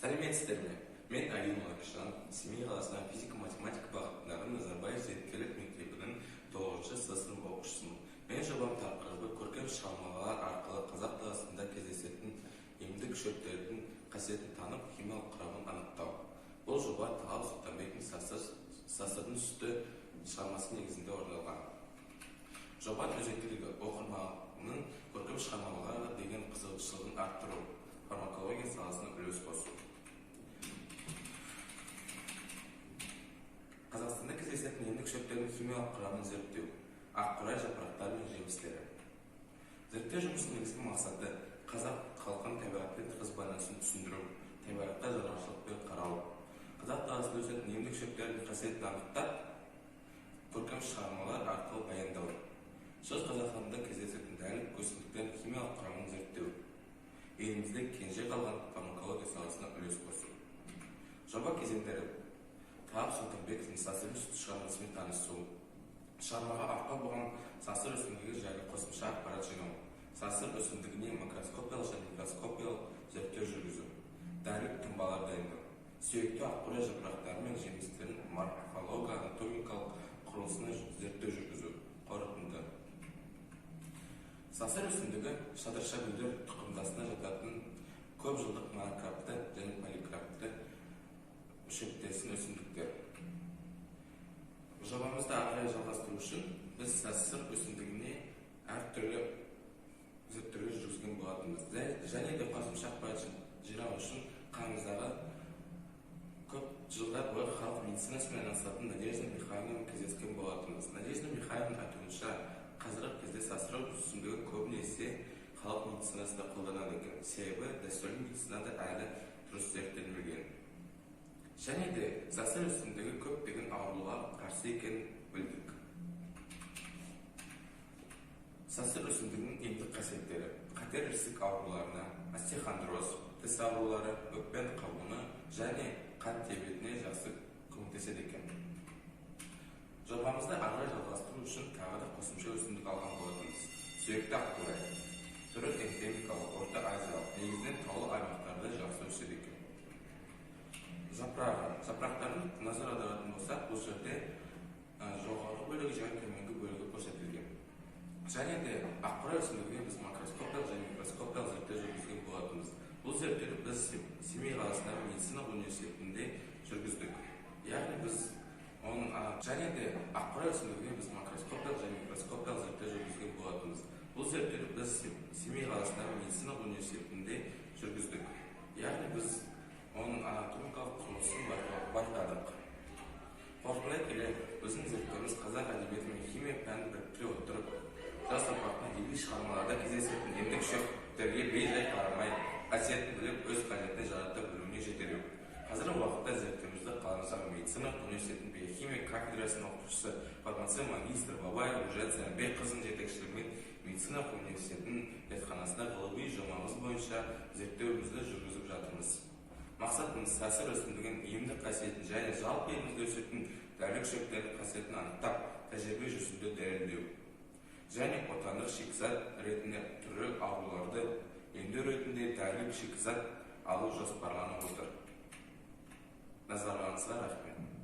Сәлеметсіздер ме? Мен Айым Лакшан, Семей қаласынан физика-математика бағытындағы Назарбаев зияткерлік мектебінің 9-шы сынып оқушысымын. Мен жобам тақырыбы көркем шығармалар арқылы қазақ даласында кездесетін емдік шөптердің қасиетін танып, химиялық құрамын анықтау. Бұл жоба Талғат Сұлтанбектің Сасырдың сүті шығармасы негізінде орындалған. Жобаның өзектілігі оқырманның көркем шығармаларға деген қызығушылығын арттыру, фармакология саласына үлес қосу. Қазақстанда кездесетін емдік шөптердің химиялық құрамын зерттеу, аққурай жапырақтары мен жемістері. Зерттеу жұмысының негізгі мақсаты қазақ халқының табиғатпен тығыз байланысын түсіндіру, табиғатқа жанашырлықпен қарау. Қазақ даласында өсетін емдік шөптердің қасиетін анықтап, көркем шығармалар арқылы баяндау. Шығыс Қазақстанда кездесетін дәрілік өсімдіктердің химиялық құрамын зерттеу. Елімізде кенже қалған фармакология саласына үлес қосу. Жоба кезеңдері: Талғат Сұлтанбектің Сасырдың сүті шығармасымен танысу, шығармаға арқау болған сасыр өсімдігі жайлы қосымша ақпарат жинау, сасыр өсімдігіне макроскопиялық және микроскопиялық зерттеу жүргізу, дәрілік тұнбалар дайындау, сүйекті аққурай жапырақтары мен жемістердің морфолого-анатомикалық құрылысына зерттеу жүргізу. Қорытынды: сасыр өсімдігі шадырша гүлдер тұқымдасына жататын көп жылдық монокрапты және поликрапты шөптесін өсімдіктер. Жобамызды ары жалғастыру үшін біз сасыр өсімдігіне әртүрлі зерттеулер жүргізген болатынбыз. Және де қосымша ақпарат жинау үшін қанымыздағы көп жылдар бойы халық медицинасымен айналысатын Надежда Михайловнамен кездескен болатынбыз. Надежда Михайловнаның айтуынша, қазіргі кезде сасыр өсімдігі көбінесе халық медицинасында қолданады екен. Себебі дәстүрлі медицинада әлі дұрыс зерттелмеген. Және де сасыр өсімдігі көптеген ауруларға қарсы екенін білдік. Сасыр өсімдігінің емдік қасиеттері: қатер ісік ауруларына, остеохондроз, тіс аурулары, өкпе қабыны және қан диабетіне жақсы көмектеседі екен. Жобамызды ары жалғастыру үшін тағы да қосымша өсімдік алған болатынбыз. Сүйекті аққурай түрі эндемикалық, орта азиялық, негізінен таулы аймақтарда жақсы өседі екен. Жапырақтарын назар аударатын болсақ, бұл жерде жоғарғы бөлігі және төменгі бөлігі көрсетілген. Және де аққурай өсімдігіне біз макроскопиялық және микроскопиялық зерттеу жүргізген болатынбыз. Бұл зерттеуді біз Семей қаласындағы медицина университетінде жүргіздік. Яғни біз және де аққурай өсімдігіне біз макроскопиялық және микроскопиялық зерттеу жүргізген болатынбыз. Бұл зерттеуді біз Семей қаласындағы медицина университетінде жүргіздік. Яғни біз оның анатомикалық құрылысын байқадық. Қорытындылай келе, біздің зерттеуіміз қазақ әдебиеті мен химия пәнін біріктіре отырып, жас ұрпақтың емдік шығармаларда кездесетін емдік шөптерге бей-жай қарамай, қасиетін біліп, өз қажетіне жарата білуіне жетелеу. Қазіргі уақытта зерттеуімізді Қаламыздағы медицина университетінің биохимия кафедрасының оқытушысы, фармация магистрі Бабаева Гүлжан Сәнбекқызының жетекшілігімен медицина университетінің зертханасында ғылыми жобамыз бойынша зерттеуімізді жүргізіп жатырмыз. Мақсатымыз сасыр өсімдігінің емдік қасиетін және жалпы елімізде өсетін дәрілік шөптердің қасиетін анықтап, тәжірибе жүзінде дәлелдеу. Және отандық шикізат ретінде түрлі ауруларды емдеу ретінде дәрілік шикізат алу жоспарланып отыр. Назарларыңызға рахмет.